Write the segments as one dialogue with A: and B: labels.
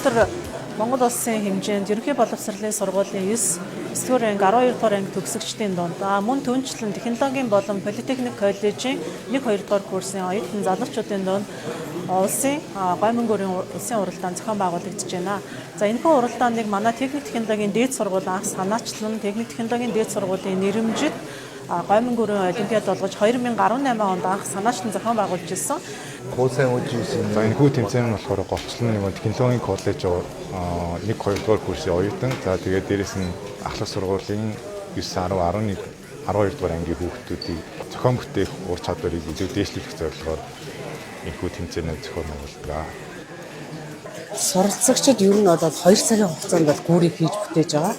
A: өнөөдөр Монгол улсын хэмжээнд ерөнхий боловсролын сургуулийн 9 9-р анги 12 дугаар анги төгсөгчдийн дунд мөн түнчлэн технологийн болон политехник коллежийн 1-2 дугаар курсын оюутан залуучуудын дунд улсын гомингөрийн улсын уралдаан зохион байгуулагдаж байна. За энэхүү уралдааныг манай техник технологийн дээд сургууль анх санаачлан техник технологийн дээд сургуулийн нэрэмжит гомингөрийн олимпиад болгож 2018 онд анх санаачлан зохион байгуулж ирсэн.
B: За энэхүү тэмцээн нь болохоор голчлон нэг технологийн коллеж 1-2 дугаар курсын оюутан. За тэгээд дээрэс нь ахлах сургуулийн 9, 10, 11, 12 дугаар ангийн хүүхдүүдийг зохион бүтээх ур чадварыг илүү дээшлүүлэх зорилгоор энэхүү тэмцээнээ зохион байгуулдаг.
C: Суралцагчид ер нь бол 2 цагийн хугацаанд гүүрийг хийж бүтээж байгаа.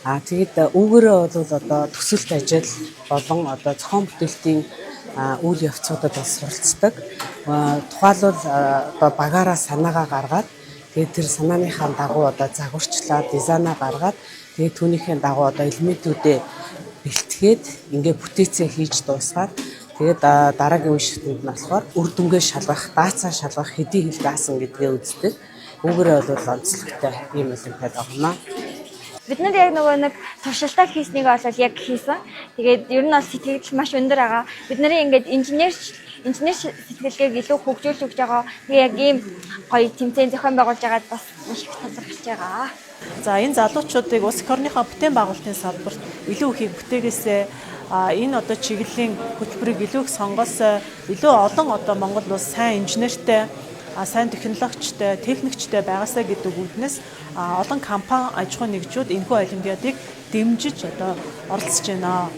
C: Тэгээд үүгээрээ бол одоо төсөлт ажил болон одоо зохион бүтээлтийн үйл явцуудад бас суралцдаг. Тухайлбал одоо багаараа санаагаа гаргаад тэгээд тэр санааныхаа дагуу одоо загварчлаад дизайнаа гаргаад тэгээд түүнийхээ дагуу одоо элементүүдээ бэлтгээд ингээд бүтээцээ хийж дуусгаад тэгээд дараагийн үе шатнд нь болохоор үр дүнгээ шалгах, даацаа шалгах, хэдий хэл даасан гэдгээ үздэг. Үүгээрээ бол онцлогтой юм олимпиад байна.
D: Бид нар яг нэг туршилтаа хийснийг бол яг хийсэн. Тэгээд ер нь бол сэтгэл маш өндөр байгаа. Бид нарын ингээд инженер сэтгэлгээг илүү хөгжүүлж өгч байгаа. Тэгээ яг ийм гоё тэмцээн зохион байгуулж байгаад бас маш их талархаж байгаа.
A: За энэ залуучуудыг улс их орныхоо бүтээн байгуулалтын салбарт илүү ихийг бүтээгээсээ энэ одоо чиглэлийн хөтөлбөрийг илүү их сонгосоо илүү олон одоо Монгол улс сайн инженертэй сайн технологичтой, техникчтэй байгаасаа гэдэг үүднээс олон компани аж ахуйн нэгжүүд энэхүү олимпиадыг дэмжиж одоо оролцож байна.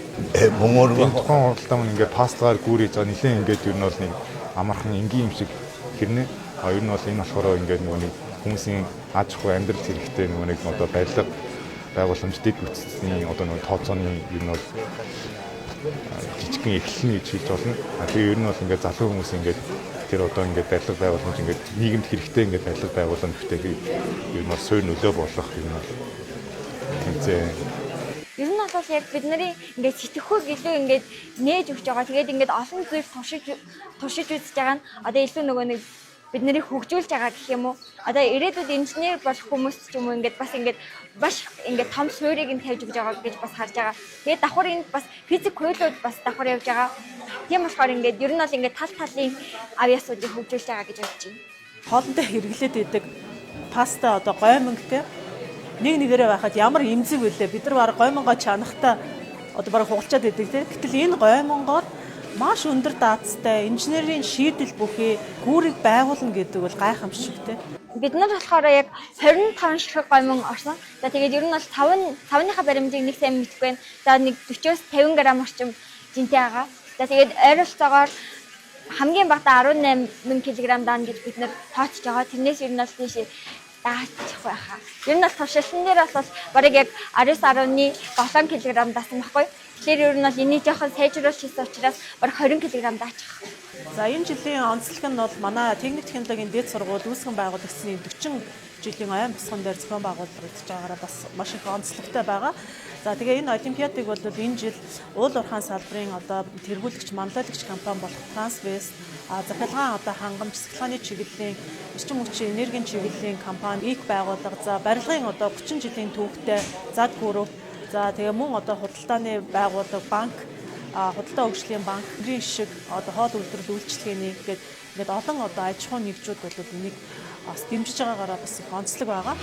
B: Монгол тухайн уралдаан нь ингээд пастгаар гүүрий за нэлээд ингээд ер нь бол нэг амархан энгийн юм шиг хэрнээ. Ер нь бол энэ болохоор ингээд нөгөө нэг хүмүүсийн аж ахуй амьдрал хэрэгтэй нөгөө нэг одоо барилга байгууламж дэд бүтцийн одоо нөгөө тооцооны ер нь бол жижигхэн эхлэн гэж хэлж болно. Тэгээ ер нь бол ингээд залуу хүмүүс ингээд тэр одоо ингээд барилга байгууламж ингээд нийгэмд хэрэгтэй ингээд барилга байгууламж бүтээхийг ер нь бол суурь нөлөө болох юм бол тэмцээн.
D: Ер нь бол яг бид нарын ингээд сэтгэхүйг илүү ингээд нээж өгч байгаа. Тэгээд ингээд олон зүйл туршиж үзэж байгаа нь одоо илүү нөгөө нэг бид нарыг хөгжүүлж байгаа гэх юм уу. Одоо ирээдүйд инженер болох хүмүүс ч юм уу ингээд бас ингээд маш ингээд том суурийг нь тавьж өгч байгаа гэж бас харж байгаа. Тэгээд давхар энд бас физик хуйлууд бас давхар явж байгаа. Тийм болохоор ингээд ер нь бол ингээд тал талын авиасуудыг хөгжүүлж байгаа гэж бодож байна.
A: Хоолндоо хэрэглээд идэг паста одоо гомингтэй нэг нэгээрээ байхад ямар имзэг вүлээ бид нар баг гомингоо чанахтаа одоо баг хугалчаад идэг тийм. Гэтэл энэ гомингоор маш өндөр даацтай инженерийн шийдэл бүхий гүүрийг байгуулна гэдэг бол гайхамшигтэй.
D: Бид нар болохоор яг 25 ширхэг гомин орсон. За тэгээд ер нь бол 5-ныхаа баримжийг нэг сайн мэдэхгүй байна. За нэг 40-оос 50 г орчим жинтэй байгаа. За тэгээд ойролцоогоор хамгийн багадаа 18,000 кг даана гэж бид нар тооцож байгаа. Тэрнээс ер нь бол тийш даачих байхаа. Ер нь бол туршилтан дээр бол барыг яг 19.7 кг даасан байхгүй. Тэгэхээр ер нь бол энийг жоохон сайжруулж хийсэн учраас бараг 20 кг даачих.
A: За энэ жилийн онцлог нь бол манай техник технологийн дээд сургууль үүсгэн байгуулагдсны 40 жилийн айн босгон дээр зохион байгуулагдаж байгаараа бас маш их онцлогтой байгаа. За тэгээ энэ олимпиадыг бол энэ жил уул уурхайн салбарын одоо тэргүүлэгч манлайлагч компани болох Трансвест захиргаан одоо хангамж цэцлэгааны чиглэлийн эрчим хүчийн энергийн чиглэлийн компани их байгууллага за барилгын одоо 30 жилийн түүхтэй зад гүрүү за тэгээ мөн одоо худалдааны байгууллага банк худалдаа хөгжлийн банкны шиг одоо хоол үйлдвэрлэл үйлчлэгээний ингээд олон одоо аж ахуйн нэгжүүд бол энийг бас дэмжиж байгаагаараа бас их онцлог байгаа.